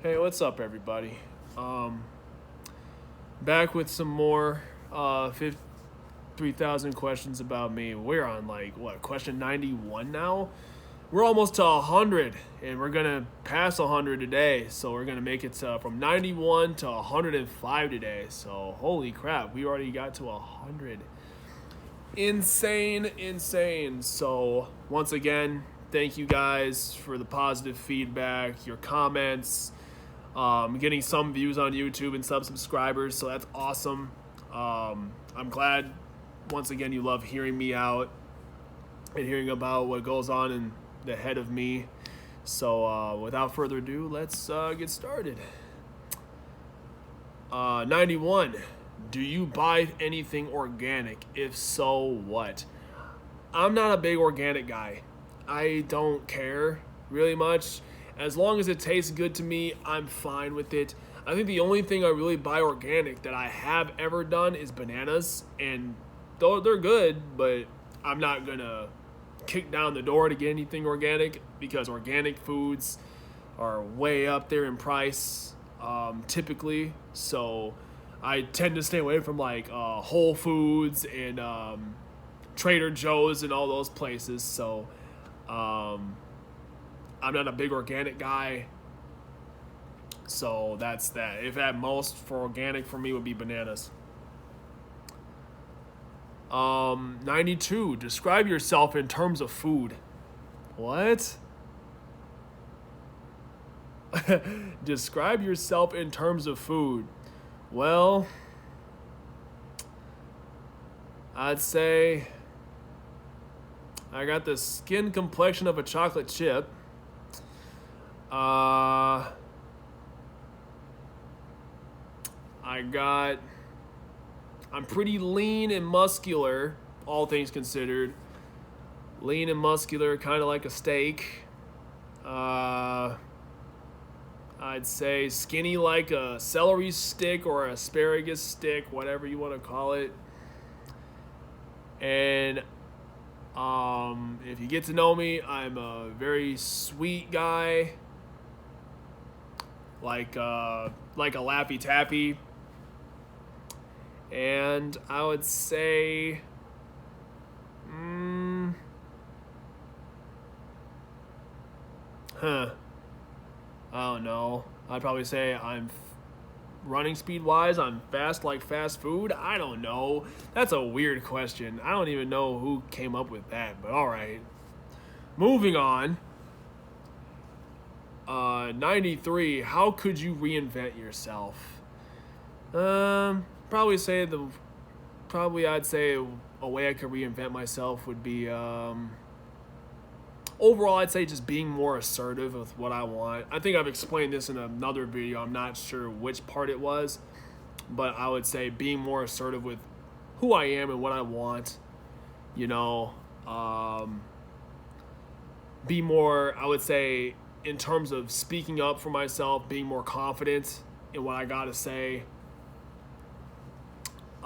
Hey, what's up, everybody? Um, Back with some more 3,000 questions about me. We're on question 91 now? We're almost to 100, and we're gonna pass 100 today. So we're gonna make it from 91 to 105 today. So holy crap, we already got to 100. Insane, insane. So once again, thank you guys for the positive feedback, your comments. Getting some views on YouTube and some subscribers, so that's awesome. I'm glad, once again, you love hearing me out and hearing about what goes on in the head of me. So, without further ado, let's get started. 91. Do you buy anything organic? If so, what? I'm not a big organic guy. I don't care really much. As long as it tastes good to me, I'm fine with it. I think the only thing I really buy organic that I have ever done is bananas. And though they're good, but I'm not going to kick down the door to get anything organic because organic foods are way up there in price typically. So I tend to stay away from Whole Foods and Trader Joe's and all those places. So I'm not a big organic guy. So that's that. If at most for organic for me would be bananas. 92. Describe yourself in terms of food. What? Describe yourself in terms of food. Well, I'd say I got the skin complexion of a chocolate chip. I'm pretty lean and muscular, all things considered. Lean and muscular, kind of like a steak. I'd say skinny like a celery stick or asparagus stick, whatever you want to call it. And if you get to know me, I'm a very sweet guy. Like a Laffy Taffy. And I would say, I don't know. I'd probably say running speed wise, I'm fast like fast food. I don't know. That's a weird question. I don't even know who came up with that, but all right. Moving on. 93. How could you reinvent yourself? Probably I'd say a way I could reinvent myself would be overall I'd say just being more assertive with what I want. I think I've explained this in another video. I'm not sure which part it was, but I would say being more assertive with who I am and what I want. You know, be more, I would say, in terms of speaking up for myself, being more confident in what I gotta say.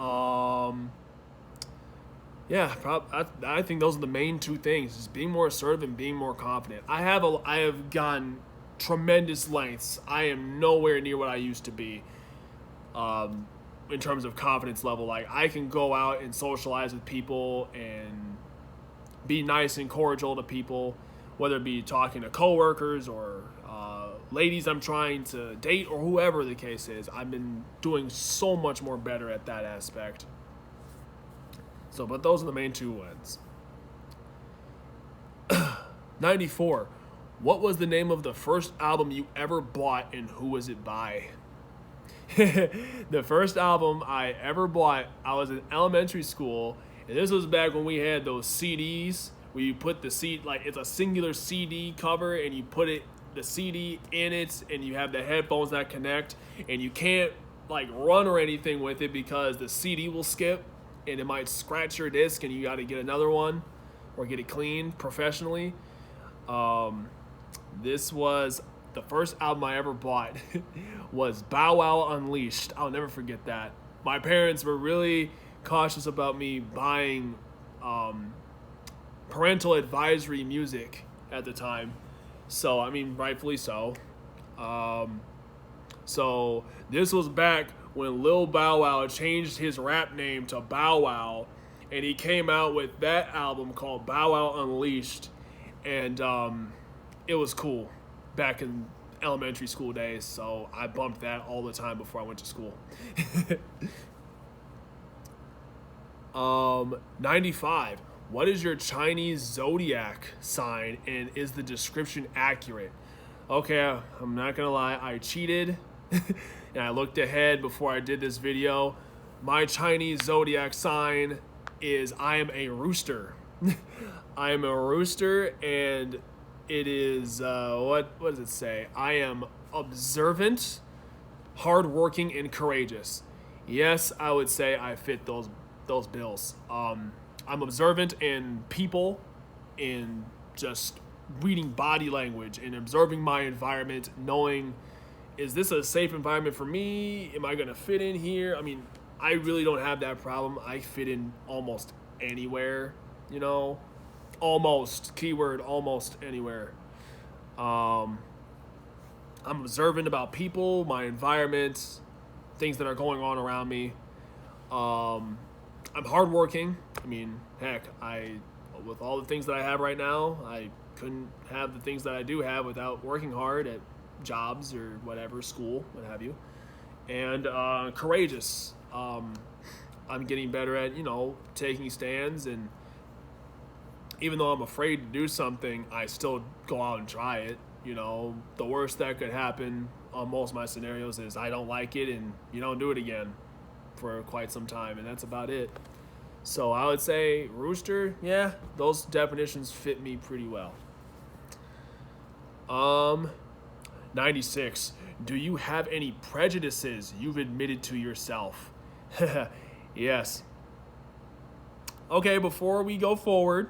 I think those are the main two things: just being more assertive and being more confident. I have gone tremendous lengths. I am nowhere near what I used to be, in terms of confidence level. Like I can go out and socialize with people and be nice and cordial to people, whether it be talking to coworkers or ladies I'm trying to date or whoever the case is. I've been doing so much more better at that aspect. So, but those are the main two ones. 94. What was the name of the first album you ever bought and who was it by? The first album I ever bought, I was in elementary school, and this was back when we had those CDs where you put the CD, like it's a singular CD cover, and you put the CD in it, and you have the headphones that connect, and you can't like run or anything with it because the CD will skip, and it might scratch your disc, and you got to get another one or get it cleaned professionally. This was the first album I ever bought was Bow Wow Unleashed. I'll never forget that. My parents were really cautious about me buying parental advisory music at the time. So, I mean, rightfully so. So this was back when Lil Bow Wow changed his rap name to Bow Wow, and he came out with that album called Bow Wow Unleashed, and it was cool back in elementary school days. So I bumped that all the time before I went to school. 95. What is your Chinese zodiac sign, and is the description accurate? Okay, I'm not gonna lie, I cheated and I looked ahead before I did this video. My Chinese zodiac sign is I am a rooster. I am a rooster, and it is what does it say? I am observant, hardworking, and courageous. Yes, I would say I fit those bills. I'm observant in people, in just reading body language and observing my environment, knowing, is this a safe environment for me? Am I going to fit in here? I mean, I really don't have that problem. I fit in almost anywhere, almost, keyword, almost anywhere. I'm observant about people, my environment, things that are going on around me. I'm hardworking. I mean, heck, with all the things that I have right now, I couldn't have the things that I do have without working hard at jobs or whatever, school, what have you. And courageous. I'm getting better at, taking stands, and even though I'm afraid to do something, I still go out and try it. The worst that could happen on most of my scenarios is I don't like it and you don't do it again for quite some time, and that's about it. So I would say rooster, yeah, those definitions fit me pretty well. 96. Do you have any prejudices you've admitted to yourself? Yes. Okay, before we go forward,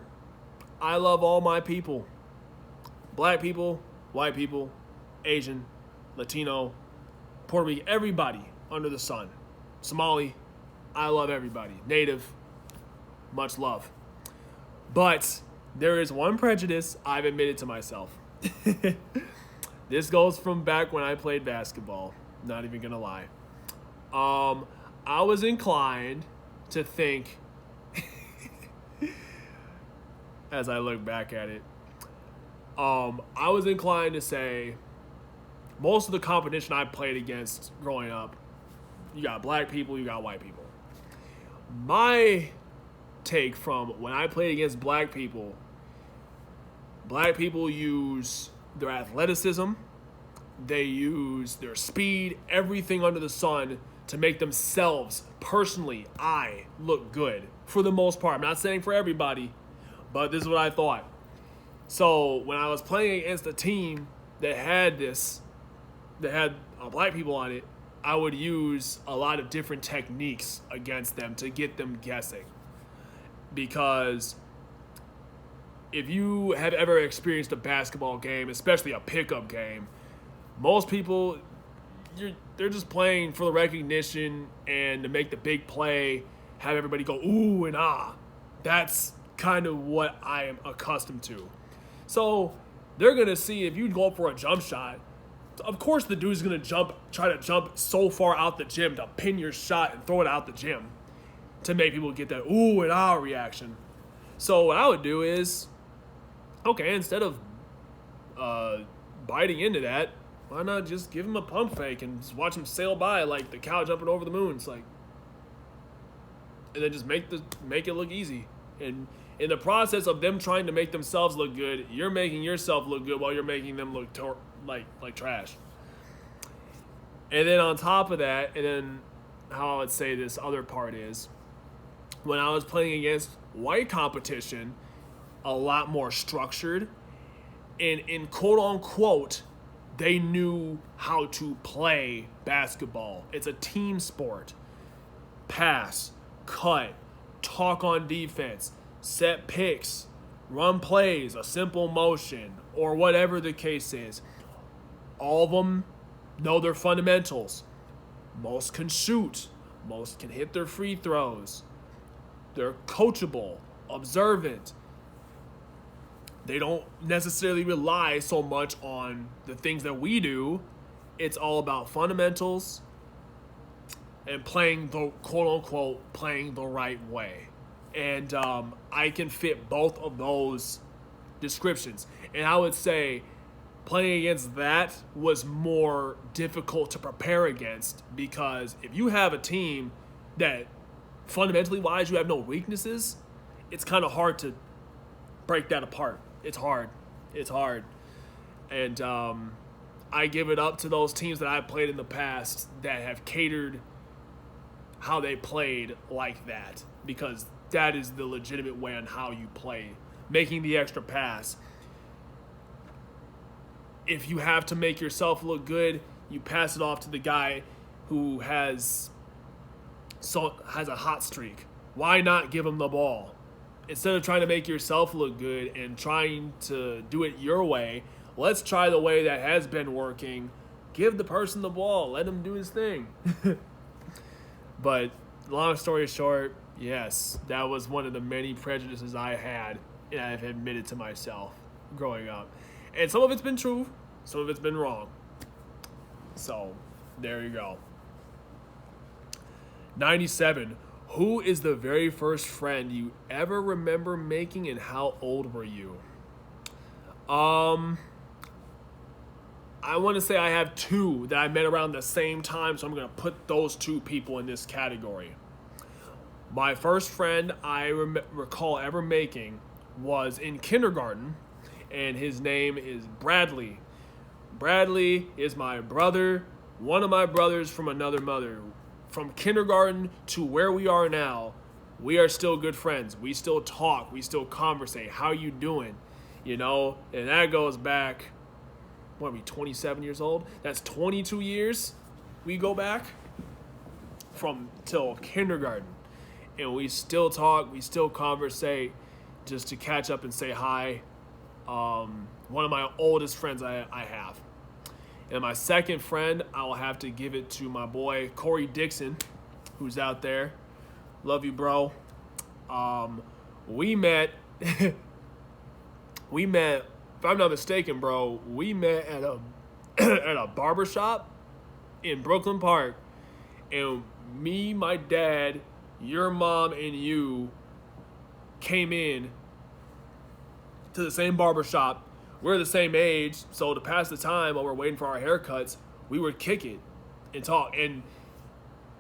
I love all my people. Black people, white people, Asian, Latino, Puerto Rican, everybody under the sun. Somali, I love everybody. Native, much love. But there is one prejudice I've admitted to myself. This goes from back when I played basketball. Not even gonna lie. I was inclined to think, as I look back at it, I was inclined to say most of the competition I played against growing up, you got black people, you got white people. My take from when I played against black people use their athleticism, they use their speed, everything under the sun to make themselves, personally, I look good for the most part. I'm not saying for everybody, but this is what I thought. So when I was playing against a team that had black people on it, I would use a lot of different techniques against them to get them guessing. Because if you have ever experienced a basketball game, especially a pickup game, most people, they're just playing for the recognition and to make the big play, have everybody go ooh and ah. That's kind of what I am accustomed to. So they're going to see if you go for a jump shot, of course the dude's going to try to jump so far out the gym to pin your shot and throw it out the gym to make people get that ooh and ah reaction. So what I would do is, okay, instead of biting into that, why not just give him a pump fake and just watch him sail by like the cow jumping over the moon? It's like, and then just make it look easy. And in the process of them trying to make themselves look good, you're making yourself look good while you're making them look like trash. And then on top of that, and then how I would say this other part is, when I was playing against white competition, a lot more structured, and in quote unquote, they knew how to play basketball. It's a team sport. Pass, cut, talk on defense, set picks, run plays, a simple motion, or whatever the case is. All of them know their fundamentals. Most can shoot. Most can hit their free throws. They're coachable, observant. They don't necessarily rely so much on the things that we do it's all about fundamentals and playing the quote unquote playing the right way. And I can fit both of those descriptions. And I would say playing against that was more difficult to prepare against, because if you have a team that fundamentally wise you have no weaknesses, it's kind of hard to break that apart. It's hard. It's hard. And I give it up to those teams that I've played in the past that have catered how they played like that, because that is the legitimate way on how you play. Making the extra pass. If you have to make yourself look good, you pass it off to the guy who has a hot streak. Why not give him the ball? Instead of trying to make yourself look good and trying to do it your way, let's try the way that has been working. Give the person the ball. Let him do his thing. But long story short, yes, that was one of the many prejudices I had, and I've admitted to myself growing up. And some of it's been true, some of it's been wrong. So, there you go. 97. Who is the very first friend you ever remember making, and how old were you? I want to say I have two that I met around the same time, so I'm going to put those two people in this category. My first friend I recall ever making was in kindergarten, and his name is Bradley. Bradley is my brother, one of my brothers from another mother. From kindergarten to where we are now, we are still good friends. We still talk. We still conversate. How you doing? You know, and that goes back, what are we, 27 years old? That's 22 years we go back from till kindergarten. And we still talk. We still conversate just to catch up and say hi. One of my oldest friends I have. And my second friend, I will have to give it to my boy, Corey Dixon, who's out there. Love you, bro. We met, if I'm not mistaken, bro, we met at a at a barbershop in Brooklyn Park. And me, my dad, your mom, and you came in to the same barbershop. We're the same age, so to pass the time while we're waiting for our haircuts, we would kick it and talk. And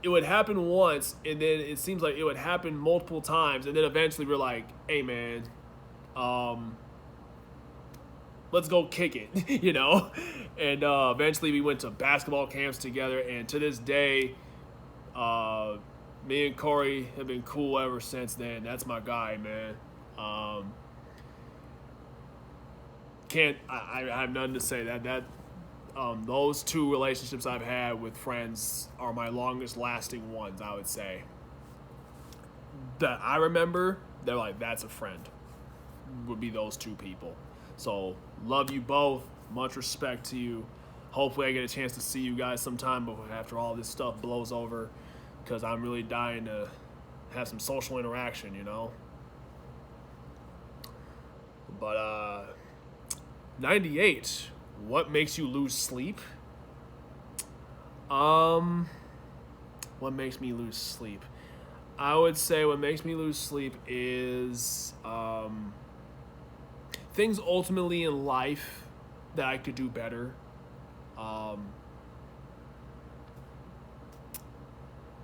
it would happen once, and then it seems like it would happen multiple times, and then eventually we're like, hey, man, let's go kick it, you know? And eventually we went to basketball camps together, and to this day, me and Corey have been cool ever since then. That's my guy, man. I have nothing to say. Those two relationships I've had with friends are my longest lasting ones, I would say. That I remember, they're like, that's a friend, would be those two people. So, love you both. Much respect to you. Hopefully I get a chance to see you guys sometime after all this stuff blows over, because I'm really dying to have some social interaction, you know? But, 98. What makes you lose sleep? What makes me lose sleep? I would say what makes me lose sleep is things ultimately in life that I could do better.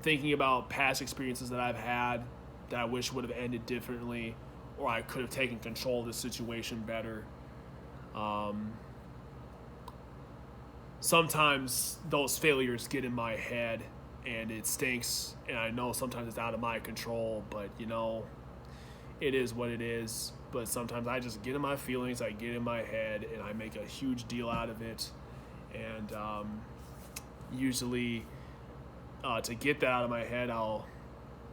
Thinking about past experiences that I've had that I wish would have ended differently, or I could have taken control of the situation better. Sometimes those failures get in my head and it stinks, and I know sometimes it's out of my control, but you know, it is what it is. But sometimes I just get in my feelings, I get in my head, and I make a huge deal out of it. And usually to get that out of my head, I'll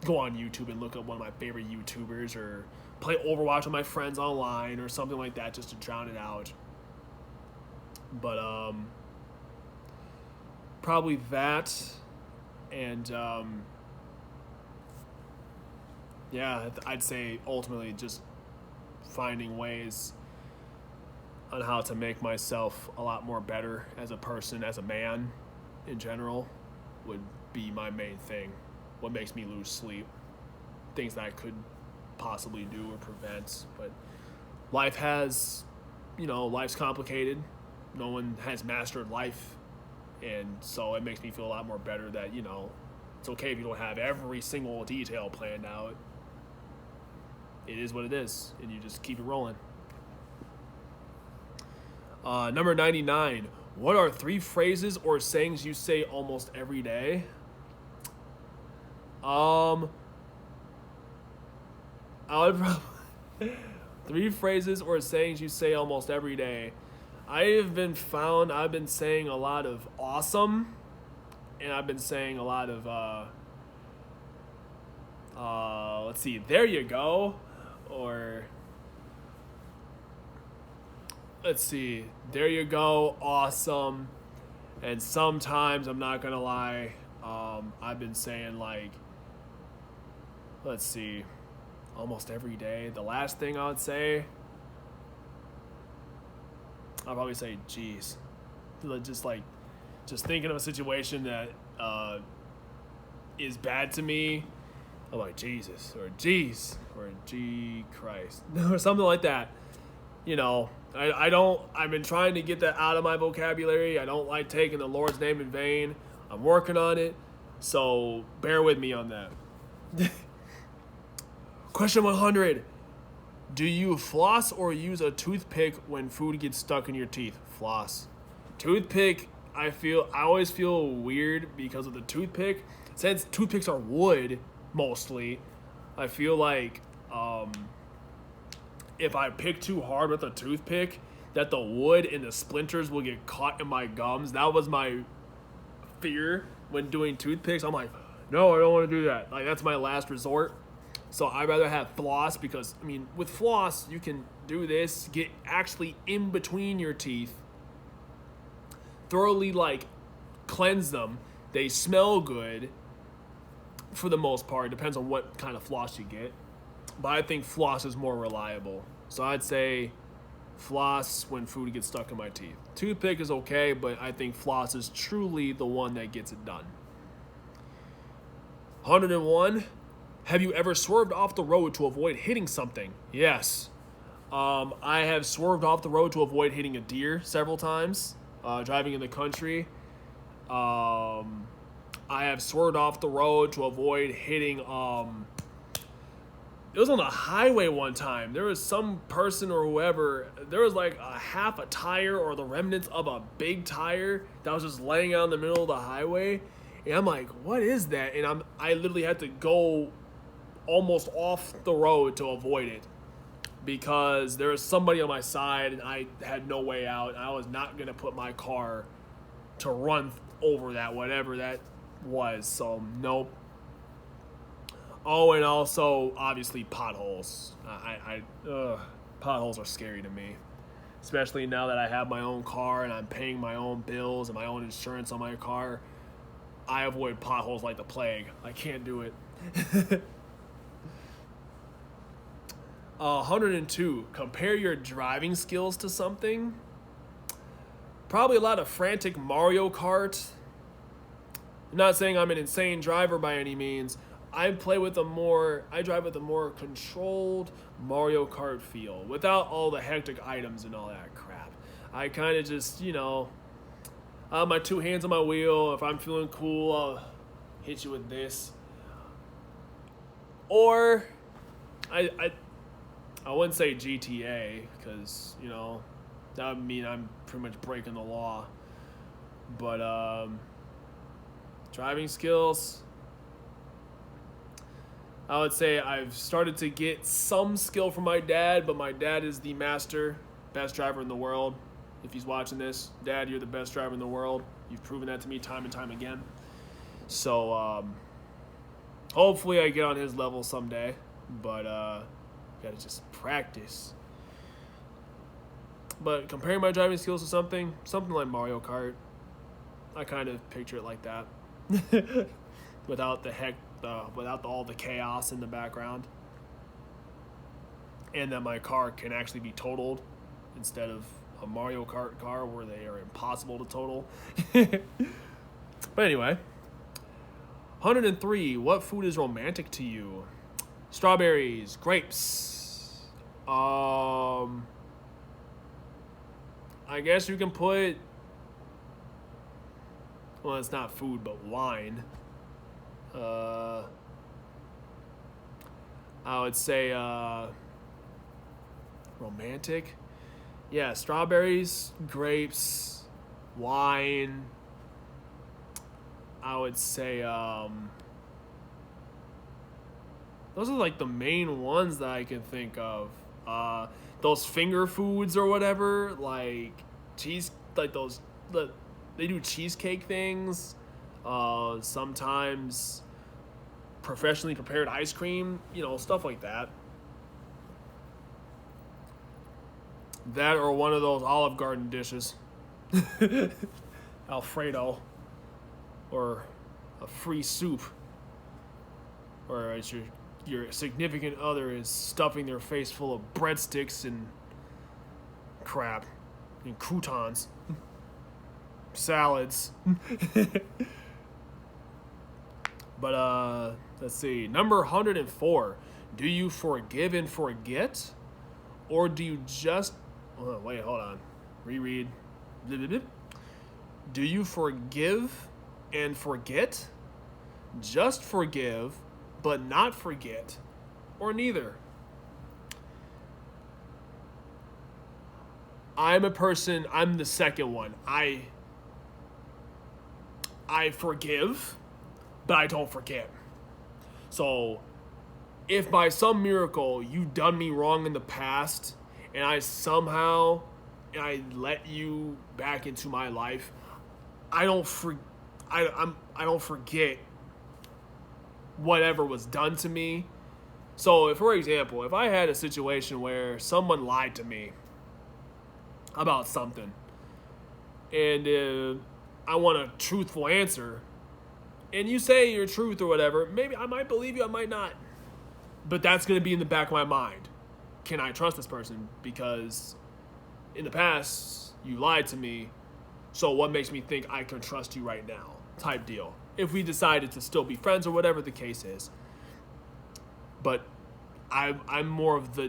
go on YouTube and look up one of my favorite YouTubers, or play Overwatch with my friends online or something like that, just to drown it out. But probably that, and yeah, I'd say ultimately just finding ways on how to make myself a lot more better as a person, as a man in general, would be my main thing. What makes me lose sleep, things that I could possibly do or prevent. But life has, life's complicated. No one has mastered life, and so it makes me feel a lot more better that, it's okay if you don't have every single detail planned out. It is what it is, and you just keep it rolling. Number 99. What are 3 phrases or sayings you say almost every day? I would probably 3 phrases or sayings you say almost every day. I've been saying a lot of awesome, and I've been saying a lot of let's see, there you go, or let's see, there you go, awesome. And sometimes, I'm not gonna lie, I've been saying, like, let's see, almost every day. The last thing I would say, I'll probably say geez. Just thinking of a situation that is bad to me, I'm like, Jesus, or geez, or gee Christ, or something like that. I've been trying to get that out of my vocabulary. I don't like taking the Lord's name in vain. I'm working on it, so bear with me on that. Question 100. Do you floss or use a toothpick when food gets stuck in your teeth? Floss. Toothpick, I always feel weird because of the toothpick. Since toothpicks are wood, mostly, I feel like if I pick too hard with a toothpick, that the wood and the splinters will get caught in my gums. That was my fear when doing toothpicks. I'm like, no, I don't want to do that. Like, that's my last resort. So I'd rather have floss because, with floss, you can do this, get actually in between your teeth, thoroughly, cleanse them. They smell good for the most part. It depends on what kind of floss you get. But I think floss is more reliable. So I'd say floss when food gets stuck in my teeth. Toothpick is okay, but I think floss is truly the one that gets it done. 101. Have you ever swerved off the road to avoid hitting something? Yes. I have swerved off the road to avoid hitting a deer several times, driving in the country. I have swerved off the road to avoid hitting, it was on the highway one time. There was some person or whoever, there was like a half a tire or the remnants of a big tire that was just laying out in the middle of the highway. And I'm like, what is that? And I literally had to go almost off the road to avoid it because there was somebody on my side and I had no way out. And I was not going to put my car to run over that, whatever that was. So, nope. Oh, and also, obviously, potholes. Potholes are scary to me, especially now that I have my own car and I'm paying my own bills and my own insurance on my car. I avoid potholes like the plague. I can't do it. 102. Compare your driving skills to something. Probably a lot of frantic Mario Kart. I'm not saying I'm an insane driver by any means. I drive with a more controlled Mario Kart feel without all the hectic items and all that crap. I kind of just, I have my 2 hands on my wheel. If I'm feeling cool, I'll hit you with this. Or I wouldn't say GTA because, that would mean I'm pretty much breaking the law. But driving skills, I would say I've started to get some skill from my dad, but my dad is the best driver in the world. If he's watching this, Dad, you're the best driver in the world. You've proven that to me time and time again. So hopefully I get on his level someday, but gotta just practice. But comparing my driving skills to something like Mario Kart, I kind of picture it like that. without all the chaos in the background, and that my car can actually be totaled instead of a Mario Kart car where they are impossible to total. But anyway, 103. What food is romantic to you? Strawberries, grapes. I guess you can put. Well, it's not food, but wine. I would say romantic. Yeah, strawberries, grapes, wine. I would say those are like the main ones that I can think of. Those finger foods or whatever, like cheese, like those. They do cheesecake things. Sometimes professionally prepared ice cream, stuff like that. That or one of those Olive Garden dishes. Alfredo. Or a free soup. Or as your significant other is stuffing their face full of breadsticks and crap. And croutons. Salads. But let's see. Number 104. Do you forgive and forget? Or do you just... Oh, wait, hold on. Reread. Do you forgive and forget? Just forgive, but not forget? Or neither? I'm the second one. I forgive, but I don't forget. So, if by some miracle you've done me wrong in the past, and I let you back into my life, I don't forget whatever was done to me. So, for example, if I had a situation where someone lied to me about something, and I want a truthful answer, and you say your truth or whatever, maybe I might believe you, I might not. But that's going to be in the back of my mind. Can I trust this person? Because in the past, you lied to me, so what makes me think I can trust you right now? Type deal. If we decided to still be friends or whatever the case is. But I'm more of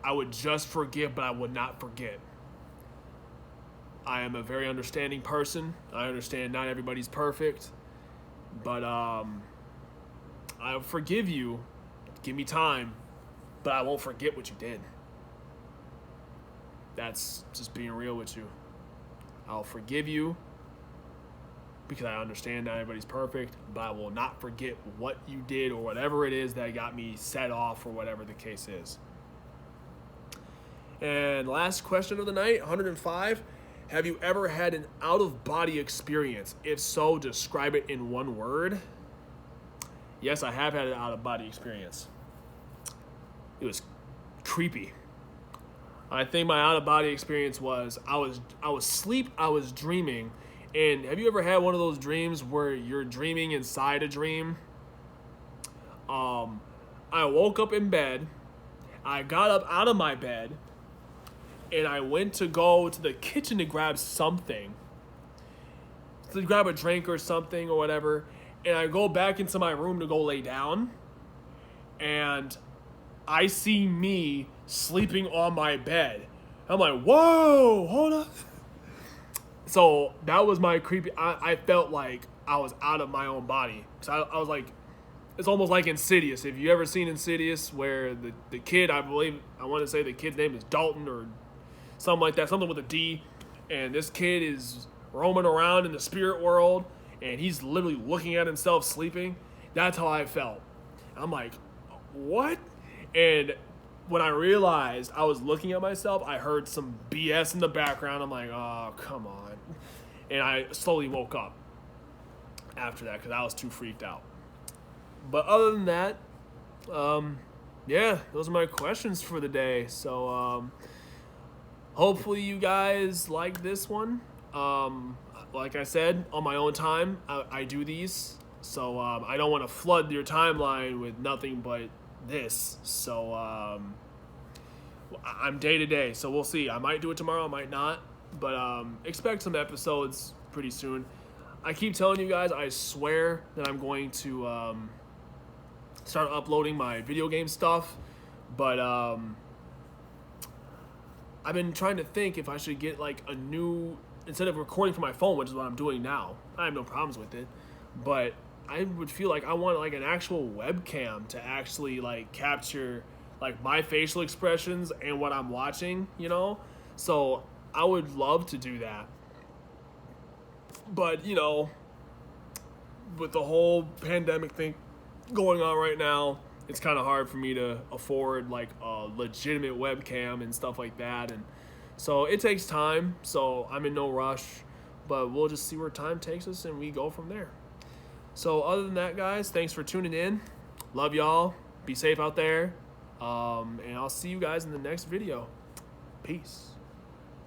I would just forgive, but I would not forget. I am a very understanding person. I understand not everybody's perfect. But I forgive you. Give me time. But I won't forget what you did. That's just being real with you. I'll forgive you because I understand not everybody's perfect, but I will not forget what you did or whatever it is that got me set off or whatever the case is. And last question of the night, 105. Have you ever had an out-of-body experience? If so, describe it in one word. Yes, I have had an out-of-body experience. It was creepy. I think my out-of-body experience was I was asleep, I was dreaming. And have you ever had one of those dreams where you're dreaming inside a dream? I woke up in bed. I got up out of my bed. And I went to go to the kitchen to grab something. To grab a drink or something or whatever. And I go back into my room to go lay down. And I see me sleeping on my bed. I'm like, whoa, hold up. So that was my creepy. I felt like I was out of my own body. So I was like, it's almost like Insidious. If you ever seen Insidious, where the kid, I want to say the kid's name is Dalton or something like that, something with a D, and this kid is roaming around in the spirit world, and he's literally looking at himself sleeping. That's how I felt. I'm like, what? And when I realized I was looking at myself, I heard some BS in the background. I'm like, oh, come on. And I slowly woke up after that because I was too freaked out. But other than that, yeah, those are my questions for the day. So hopefully you guys like this one. Like I said, on my own time, I do these. So I don't want to flood your timeline with nothing but this. So I'm day to day. So we'll see. I might do it tomorrow. I might not. But expect some episodes pretty soon. I keep telling you guys, I swear that I'm going to start uploading my video game stuff, but I've been trying to think if I should get like a new, instead of recording from my phone, which is what I'm doing now. I have no problems with it, but I would feel like I want like an actual webcam to actually like capture like my facial expressions and what I'm watching, you know? So I would love to do that. But, you know, with the whole pandemic thing going on right now, it's kind of hard for me to afford like a legitimate webcam and stuff like that. And so it takes time. So I'm in no rush, but we'll just see where time takes us and we go from there. So other than that, guys, thanks for tuning in. Love y'all. Be safe out there. And I'll see you guys in the next video. Peace.